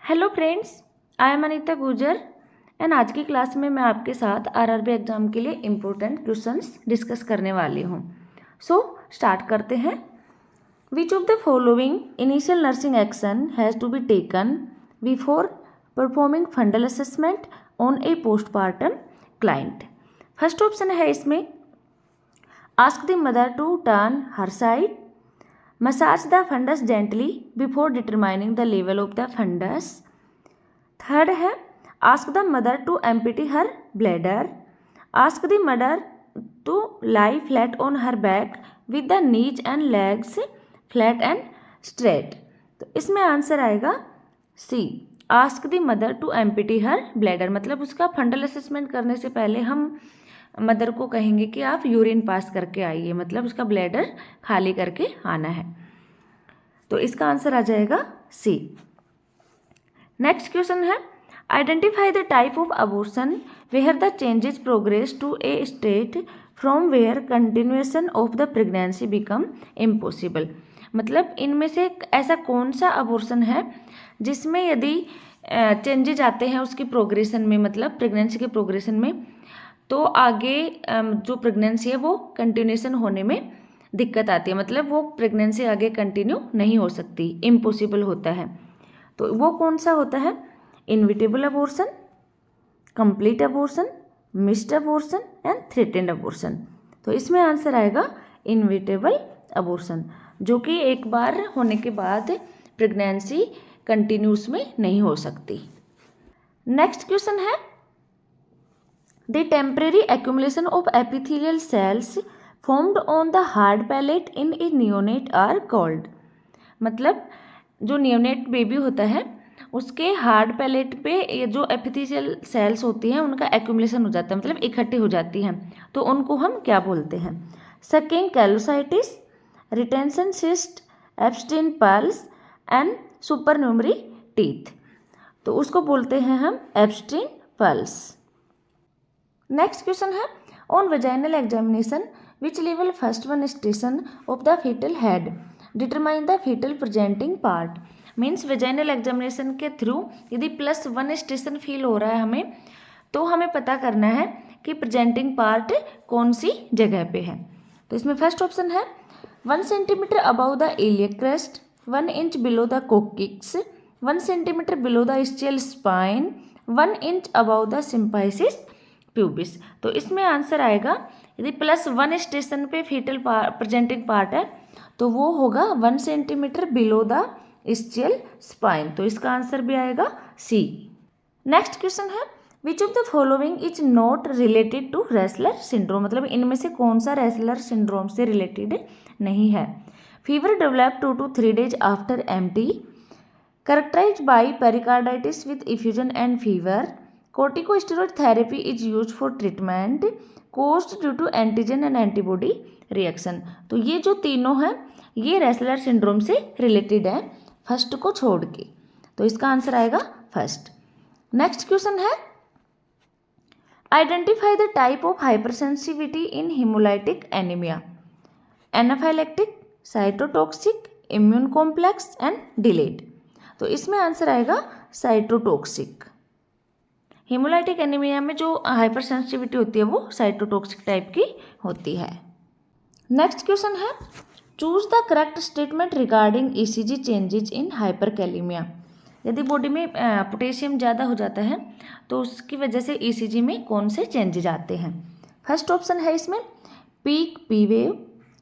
Hello friends, I am Anita गुजर and आज की क्लास में मैं आपके साथ आरआरबी एग्जाम के लिए इम्पोर्टेंट क्वेश्चंस डिस्कस करने वाली हूँ। सो स्टार्ट करते हैं। Which of the following initial nursing action has to be taken before performing fundal assessment on a postmortem client. First option है इसमें ask the mother to turn her side, massage the fundus gently before determining the level of the fundus. Third है ask the mother to empty her bladder, ask the mother to lie flat on her back with the knees and legs flat and straight. तो इसमें answer आएगा सी, ask the mother to empty her bladder। मतलब उसका फंडल assessment करने से पहले हम mother को कहेंगे कि आप यूरिन पास करके आइए, मतलब उसका ब्लैडर खाली करके आना है। तो इसका आंसर आ जाएगा सी। नेक्स्ट क्वेश्चन है identify the type of abortion where the changes progress to a state from where continuation of the pregnancy become impossible. मतलब इनमें से ऐसा कौन सा अबॉर्शन है जिसमें यदि चेंजेज आते हैं उसकी प्रोग्रेशन में, मतलब प्रेगनेंसी के प्रोग्रेशन में, तो आगे जो प्रेगनेंसी है वो कंटिन्यूएशन होने में दिक्कत आती है, मतलब वो प्रेगनेंसी आगे कंटिन्यू नहीं हो सकती, इम्पॉसिबल होता है। तो वो कौन सा होता है? Inevitable abortion, complete abortion, missed abortion and threatened abortion. तो इसमें आंसर आएगा इनविटेबल अबॉर्शन, जो कि एक बार होने के बाद प्रेगनेंसी कंटिन्यूस में नहीं हो सकती। नेक्स्ट क्वेश्चन है The temporary accumulation of epithelial cells formed on the hard palate in a neonate are called। मतलब जो नियोनेट बेबी होता है उसके हार्ड पैलेट पे ये जो एपिथेलियल सेल्स होती हैं उनका एक्यूमुलेशन हो जाता है, मतलब इकट्ठी हो जाती हैं, तो उनको हम क्या बोलते हैं? Sucking callositis, retention cyst, Epstein pearls and supernumerary teeth. तो उसको बोलते हैं हम एब्स्टिन पल्स। नेक्स्ट क्वेश्चन है on vaginal examination which level first one station of the fetal head determine the fetal presenting part. Means vaginal examination के through यदि +1 station feel हो रहा है हमें, तो हमें पता करना है कि प्रेजेंटिंग पार्ट कौन सी जगह पे है। तो इसमें फर्स्ट ऑप्शन है 1 centimetre above the iliac crest, 1 inch below the coccyx, 1 centimetre below the ischial spine, 1 inch above the symphysis pubis. तो इसमें आंसर आएगा यदि +1 स्टेशन पे फीटल प्रेजेंटिंग पार्ट है तो वो होगा 1 centimetre below the ischial spine. तो इसका आंसर भी आएगा सी। नेक्स्ट क्वेश्चन है which of the following is not related to Dressler syndrome. मतलब इनमें से कौन सा रेसलर सिंड्रोम से रिलेटेड नहीं है? Fever develop 2 to 3 days after MI, characterized by pericarditis with effusion and fever, corticosteroid therapy is used for treatment caused due to antigen and antibody reaction। तो ये जो तीनों हैं ये रेसलर सिंड्रोम से रिलेटेड है, फर्स्ट को छोड़ के। तो इसका आंसर आएगा फर्स्ट। नेक्स्ट क्वेश्चन है identify the type of hypersensitivity in haemolytic anaemia. Anaphylactic, cytotoxic, immune complex and delayed. तो इसमें आंसर आएगा साइटोटॉक्सिक। हेमोलाइटिक एनीमिया में जो हाइपर सेंसिटिविटी होती है वो साइटोटॉक्सिक टाइप की होती है। नेक्स्ट क्वेश्चन है choose the correct statement regarding ECG changes in hyperkalaemia. यदि बॉडी में पोटेशियम ज़्यादा हो जाता है तो उसकी वजह से ईसीजी में कौन से चेंजेज आते हैं? फर्स्ट ऑप्शन है इसमें peaked P wave,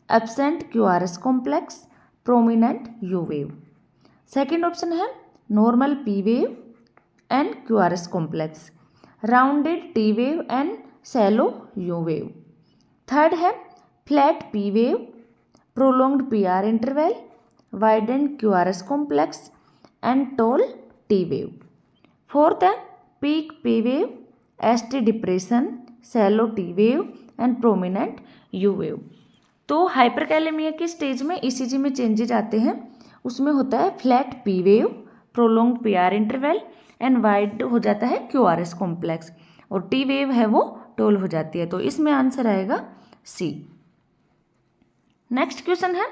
absent QRS complex, prominent U wave. Second option है normal P wave and QRS complex, rounded T wave and shallow U wave. Third है flat P wave, prolonged PR interval, widened QRS complex and tall T wave. Fourth है peaked P wave, ST depression, shallow T wave and prominent U wave. तो hyperkalaemia की stage में ECG में changes आते हैं, उसमें होता है flat P wave, prolonged PR interval and wide हो जाता है क्यूआरएस कॉम्प्लेक्स, और टी वेव है वो टोल हो जाती है। तो इसमें आंसर आएगा सी। नेक्स्ट क्वेश्चन है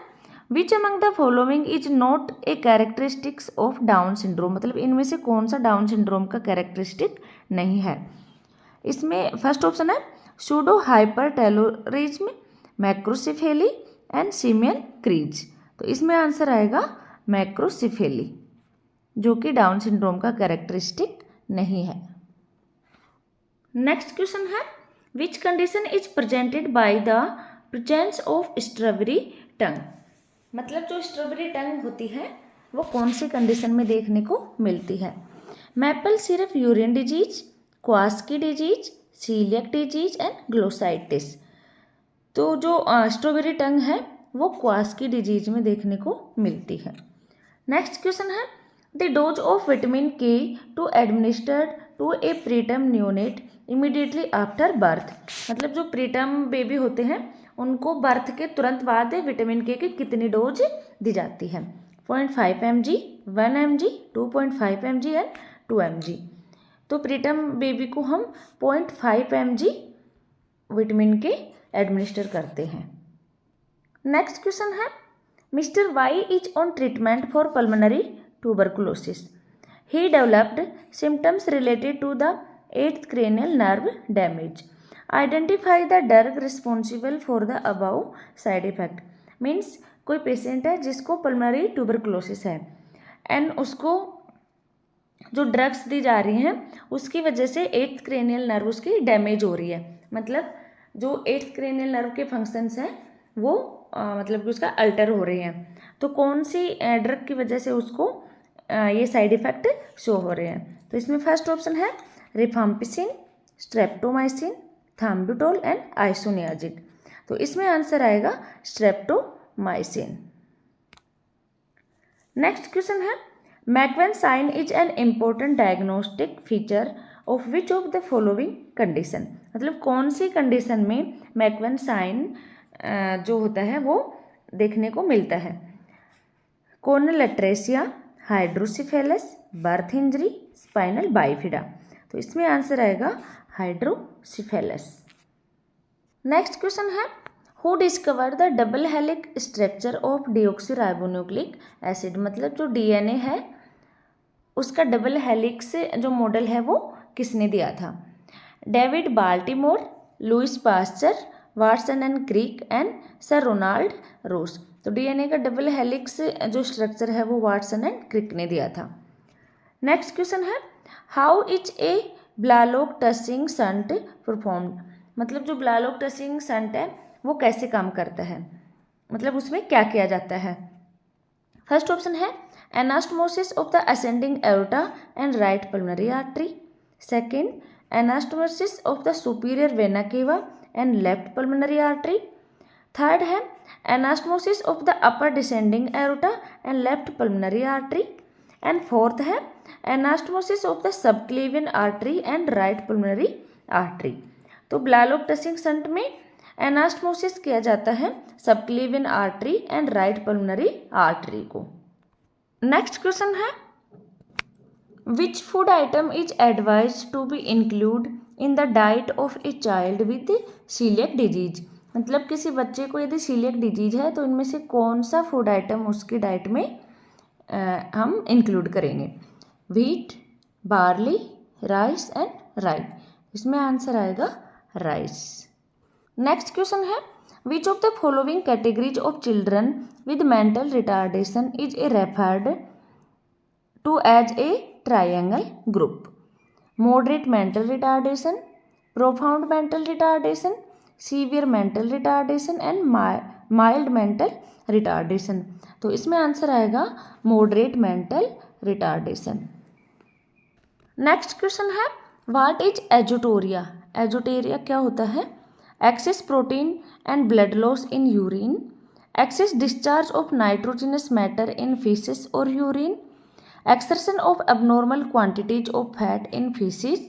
which among the following is not a characteristics of down syndrome, मतलब इनमें से कौन सा डाउन सिंड्रोम का कैरेक्टरिस्टिक नहीं है। इसमें फर्स्ट ऑप्शन है सूडो हाइपरटेलोरिज्म, मैक्रोसिफेली एंड सिमियन क्रीज। तो इसमें आंसर आएगा मैक्रोसिफेली, जो कि डाउन सिंड्रोम का कैरेक्टरिस्टिक नहीं है। नेक्स्ट क्वेश्चन है which condition is presented by the presence of strawberry tongue, मतलब जो स्ट्रॉबेरी टंग होती है वो कौन सी कंडीशन में देखने को मिलती है। Maple syrup urine disease, Kawasaki disease, coeliac disease and glossitis. तो जो स्ट्रॉबेरी टंग है वो क्वास्की डिजीज में देखने को मिलती है। नेक्स्ट क्वेश्चन है the dose of vitamin K to administered to a preterm neonate immediately after birth, मतलब जो प्रीटर्म बेबी होते हैं उनको बर्थ के तुरंत बाद विटामिन के की कितनी डोज दी जाती है। 0.5 mg, 1 mg, 2.5 mg and 2 mg। तो प्रीटर्म बेबी को हम 0.5 mg विटामिन के एडमिनिस्टर करते हैं। नेक्स्ट क्वेश्चन है mister Y is on treatment for pulmonary tuberculosis, he developed symptoms related to the 8th cranial nerve damage, identify the drug responsible for the above side effect। Means कोई patient है जिसको pulmonary tuberculosis है and उसको जो drugs दी जा रही हैं उसकी वजह से 8th cranial nerve उसकी डैमेज हो रही है, मतलब जो 8th cranial nerve के फंक्शंस हैं वो मतलब कि उसका अल्टर हो रही हैं। तो कौन सी ड्रग की वजह से उसको ये साइड इफ़ेक्ट शो हो रहे हैं। तो इसमें फर्स्ट ऑप्शन है rifampicin, streptomycin, ethambutol and isoniazid. तो इसमें आंसर आएगा स्ट्रेप्टोमाइसिन। नेक्स्ट क्वेश्चन है McEwen sign is an important diagnostic feature of which of the following condition, मतलब कौन सी कंडीशन में मैकवेन साइन जो होता है वो देखने को मिलता है। Choanal atresia, hydrocephalus, birth injury, spina bifida. तो इसमें आंसर आएगा हाइड्रोसिफेलस। नेक्स्ट क्वेश्चन है who discovered the double helix structure of deoxyribonucleic acid, मतलब जो डीएनए है उसका डबल हेलिक्स जो मॉडल है वो किसने दिया था। David Baltimore, Louis Pasteur, Watson and Crick and sir Ronald Ross. तो डीएनए का डबल हेलिक्स जो स्ट्रक्चर है वो वाटसन एंड क्रिक ने दिया था। नेक्स्ट क्वेश्चन है how is a Blalock Taussig shunt performed, मतलब जो ब्लालोक टसिंग संट है वो कैसे काम करता है, मतलब उसमें क्या किया जाता है। फर्स्ट ऑप्शन है anastomosis of the ascending aorta and right pulmonary artery, second anastomosis of the superior vena cava and left pulmonary artery, third है anastomosis of the upper descending aorta and left pulmonary artery, and fourth है anastomosis of the subclavian artery and right pulmonary artery. तो Blalock Taussig shunt में anastomosis किया जाता है subclavian artery and right pulmonary artery को। Next question है विच food item is advise to be include in the diet of a child with coeliac disease, मतलब किसी बच्चे को यदि सीलियक डिजीज है तो इनमें से कौन सा फूड आइटम उसकी डाइट में हम इंक्लूड करेंगे। व्हीट, बार्ली, राइस एंड राई। इसमें आंसर आएगा राइस। नेक्स्ट क्वेश्चन है which of the following categories of children with mental retardation is a referred to as a triangle group. Moderate mental retardation, profound mental retardation, severe mental retardation and mild mental retardation. तो इसमें answer आएगा moderate mental retardation. Next question है what is azoturia. Azoturia क्या होता है। Excess protein and blood loss in urine, excess discharge of nitrogenous matter in faeces और urine, excretion of abnormal quantities of fat in feces,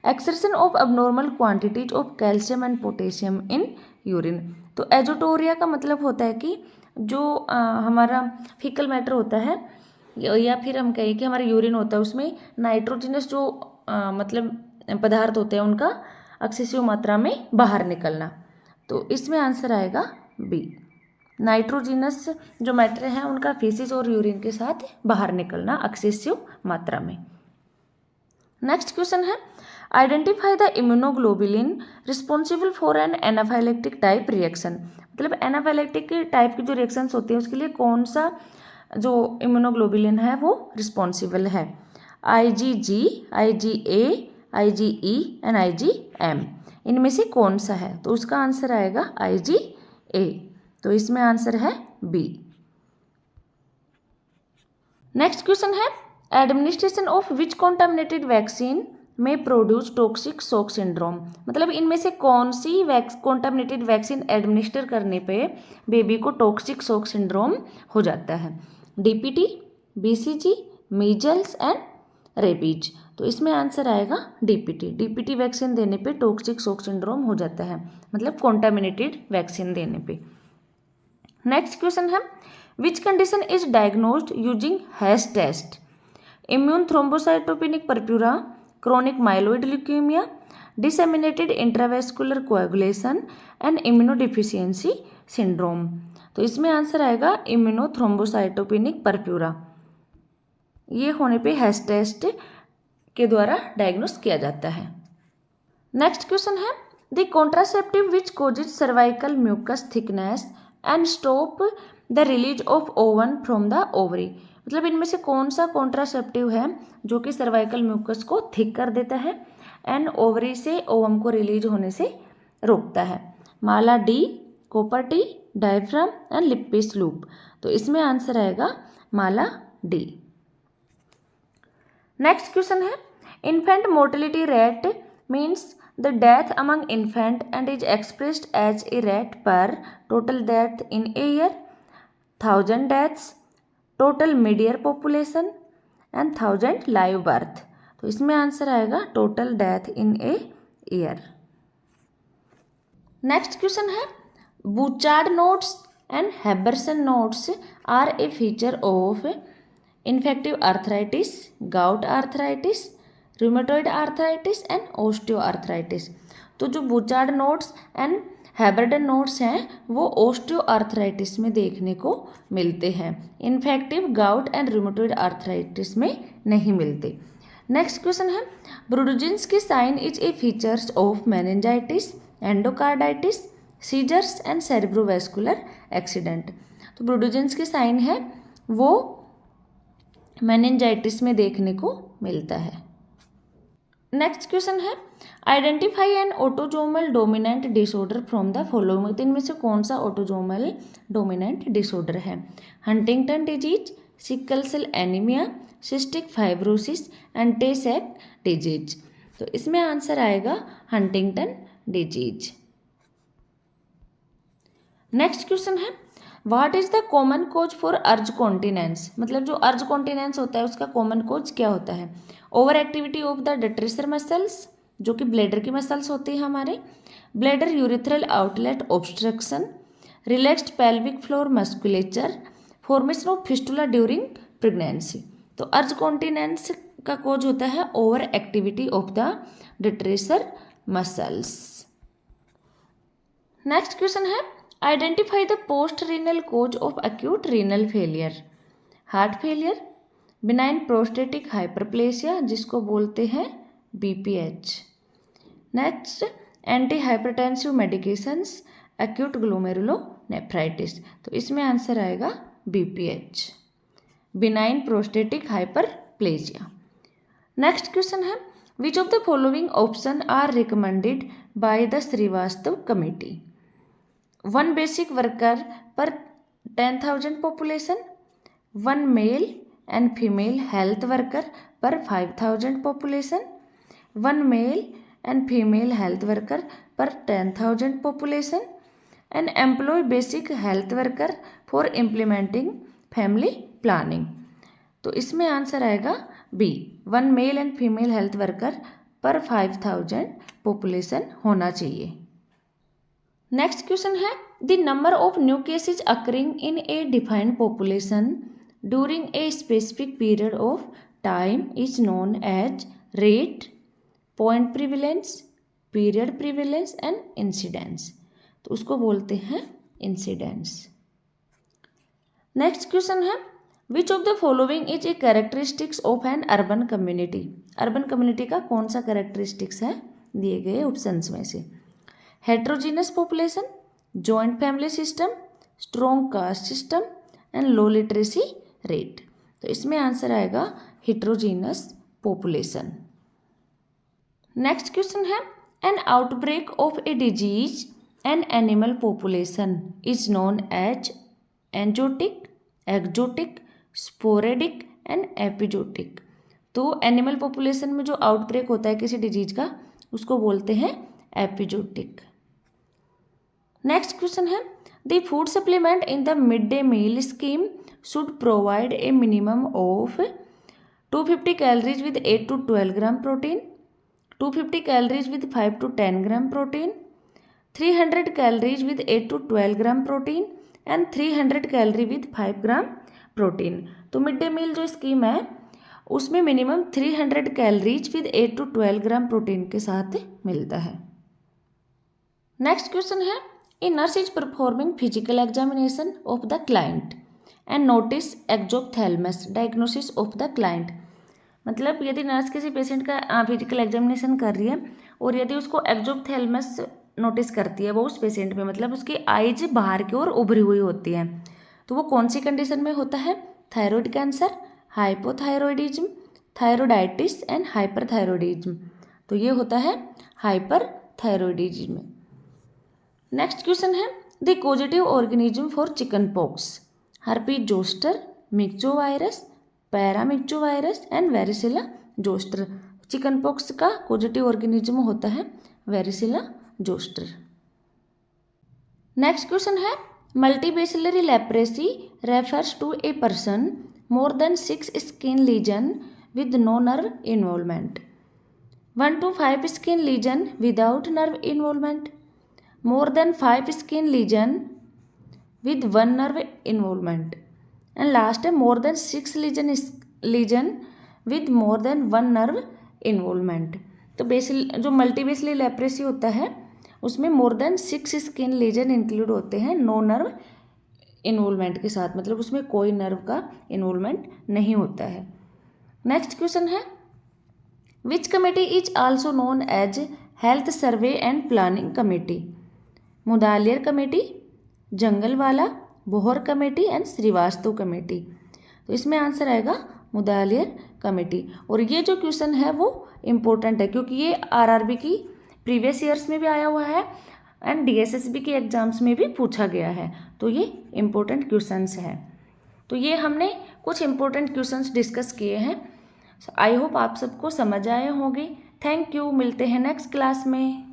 exertion of abnormal quantities of calcium and potassium in urine। तो एजुटोरिया का मतलब होता है कि जो हमारा faecal matter होता है या फिर हम कहें कि हमारा यूरिन होता है उसमें नाइट्रोजनस जो मतलब पदार्थ होते हैं उनका एक्सेसिव मात्रा में बाहर निकलना। तो इसमें आंसर आएगा बी। नाइट्रोजिनस जो मैटर है उनका फीसिस और यूरिन के साथ बाहर निकलना एक्सेसिव मात्रा में। नेक्स्ट क्वेश्चन है identify the immunoglobulin responsible for an anaphylactic type reaction. मतलब एनाफाइलेक्टिक टाइप की जो रिएक्शंस होती है उसके लिए कौन सा जो इम्यूनोग्लोबुलिन है वो रिस्पॉन्सिबल है। IgG, IgA, IgE and IgM, इनमें से कौन सा है? तो उसका आंसर आएगा IgA। तो इसमें आंसर है बी। नेक्स्ट क्वेश्चन है administration of which contaminated vaccine में प्रोड्यूस टॉक्सिक शॉक सिंड्रोम। मतलब इनमें से कौन सी कॉन्टामिनेटेड वैक्सीन एडमिनिस्टर करने पे बेबी को टॉक्सिक शॉक सिंड्रोम हो जाता है। DPT, BCG, measles and rabies. तो इसमें आंसर आएगा DPT वैक्सीन देने पे टॉक्सिक शॉक सिंड्रोम हो जाता है, मतलब कॉन्टामिनेटेड वैक्सीन देने पे। नेक्स्ट क्वेश्चन है which condition is diagnosed using hash test. Immune thrombocytopenic purpura, chronic myeloid leukemia, disseminated intravascular coagulation and immunodeficiency syndrome. तो इसमें आंसर आएगा इम्यूनोथ्रोम्बोसाइटोपेनिक परप्यूरा। ये होने पे हैश टेस्ट के द्वारा डायग्नोस किया जाता है। नेक्स्ट क्वेश्चन है the contraceptive which causes cervical mucus thickness and stop the release of ovum from the ovary. मतलब इनमें से कौन सा कॉन्ट्रासेप्टिव है जो कि सर्वाइकल म्यूकस को थिक कर देता है एंड ओवरी से ओवम को रिलीज होने से रोकता है। Mala D, copper T, diaphragm and Lippes loop. तो इसमें आंसर आएगा माला डी। नेक्स्ट क्वेश्चन है infant mortality rate means the death among infant and is expressed as a rate per total death in a year, 1000 deaths, total mid year population and 1000 live birth. तो इसमें answer आएगा total death in a year. Next question है Bouchard nodes and Heberden nodes are a feature of infective arthritis, gout arthritis, rheumatoid arthritis and osteoarthritis. तो जो Bouchard nodes and Heberden nodes हैं वो osteoarthritis में देखने को मिलते हैं, infective gout and rheumatoid arthritis में नहीं मिलते। नेक्स्ट क्वेश्चन है ब्रूडुजिन्स की sign is a features of meningitis, endocarditis, seizures and cerebrovascular accident. तो ब्रूडुजिन्स की साइन है वो मेनिंजाइटिस में देखने को मिलता है। नेक्स्ट क्वेश्चन है identify an autosomal dominant disorder from the following. इनमें से कौन सा ऑटोजोमल डोमिनेंट डिसऑर्डर है? Huntington disease, sickle cell anemia, cystic fibrosis and Tay Sachs disease. तो इसमें आंसर आएगा हंटिंगटन डिजीज। नेक्स्ट क्वेश्चन है what is the common cause for urge continence. मतलब जो अर्ज कॉन्टिनेंस होता है उसका कॉमन कोज क्या होता है? Over activity of the detrusor muscles जो कि ब्लैडर की मसल्स होती है हमारे, bladder urethral outlet obstruction, relaxed pelvic floor musculature, formation of fistula during pregnancy. तो अर्ज कॉन्टिनेंस का कोज होता है over activity of the detrusor muscles. Next question है identify the post renal cause of acute renal failure. Heart failure, benign prostatic hyperplasia जिसको बोलते हैं BPH। Next anti hypertensive medications, acute glomerulonephritis. तो इसमें answer आएगा BPH, benign prostatic hyperplasia. Next question है which of the following option are recommended by the Srivastava committee. 1 basic worker per 10,000 population, 1 male and female health worker per 5,000 population, 1 male and female health worker per 10,000 population, and employ basic health worker for implementing family planning. तो इसमें answer आएगा B, 1 male and female health worker per 5,000 population होना चाहिए। Next question है the number of new cases occurring in a defined population during a specific period of time is known as rate, point prevalence, period prevalence and incidence. तो उसको बोलते हैं incidence. Next question है which of the following is a characteristics of an urban community. Urban community का कौन सा characteristics है दिए गए ऑप्शंस में से। Heterogeneous population, joint family system, strong caste system and low literacy rate. तो इसमें आंसर आएगा हेट्रोजीनस पॉपुलेशन। नेक्स्ट क्वेश्चन है an outbreak of a disease in animal population is known as enzootic, exotic, sporadic and epizootic. तो animal population में जो outbreak होता है किसी डिजीज का उसको बोलते हैं एपिजोटिक। नेक्स्ट क्वेश्चन है the food supplement in the mid day meal scheme should provide a minimum of 250 calories with 8 to 12 gram protein, 250 calories with 5 to 10 gram protein, 300 calories with 8 to 12 gram protein and 300 calorie with 5 gram protein. तो mid day meal जो scheme है उसमें minimum 300 calories with 8 to 12 gram protein के साथ मिलता है। Next question है a nurse is performing physical examination of the client and notice exophthalmos diagnosis of the client. मतलब यदि नर्स किसी पेशेंट का फिजिकल एग्जामिनेशन कर रही है और यदि उसको एक्जोप्थेल्मस नोटिस करती है वो उस पेशेंट में, मतलब उसकी आईज बाहर की ओर उभरी हुई होती है, तो वो कौन सी कंडीशन में होता है। Thyroid cancer, hypothyroidism, thyroiditis and hyperthyroidism. तो ये होता है हाइपरथायरॉयडिज्म। नेक्स्ट क्वेश्चन है the causative organism for chicken pox, herpes zoster, myxovirus, paramyxovirus and varicella zoster. Chicken pox का कॉजेटिव ऑर्गेनिज्म होता है वेरिसिला जोस्टर। नेक्स्ट क्वेश्चन है multibacillary leprosy refers to a person more than 6 skin lesion with no nerve involvement, 1 to 5 skin lesion without nerve involvement, more than 5 skin lesion with 1 nerve involvement and last है more than 6 lesion with more than 1 nerve involvement. तो जो multibacillary leprosy होता है उसमें more than 6 skin lesion include होते हैं no nerve involvement के साथ, मतलब उसमें कोई नर्व का इन्वॉल्वमेंट नहीं होता है। नेक्स्ट क्वेश्चन है which committee is also known as health survey and planning committee, Mudaliar committee, Jungalwalla, Bhore committee and Shrivastava committee. तो इसमें आंसर आएगा मुदालियर कमेटी। और ये जो क्वेश्चन है वो इम्पोर्टेंट है क्योंकि ये आरआरबी की प्रीवियस ईयर्स में भी आया हुआ है एंड डीएसएसबी के एग्जाम्स में भी पूछा गया है, तो ये इम्पोर्टेंट क्वेश्चंस हैं। तो ये हमने कुछ इम्पोर्टेंट क्वेश्चंस डिस्कस किए हैं। आई होप आप सबको समझ आए होंगे। थैंक यू, मिलते हैं नेक्स्ट क्लास में।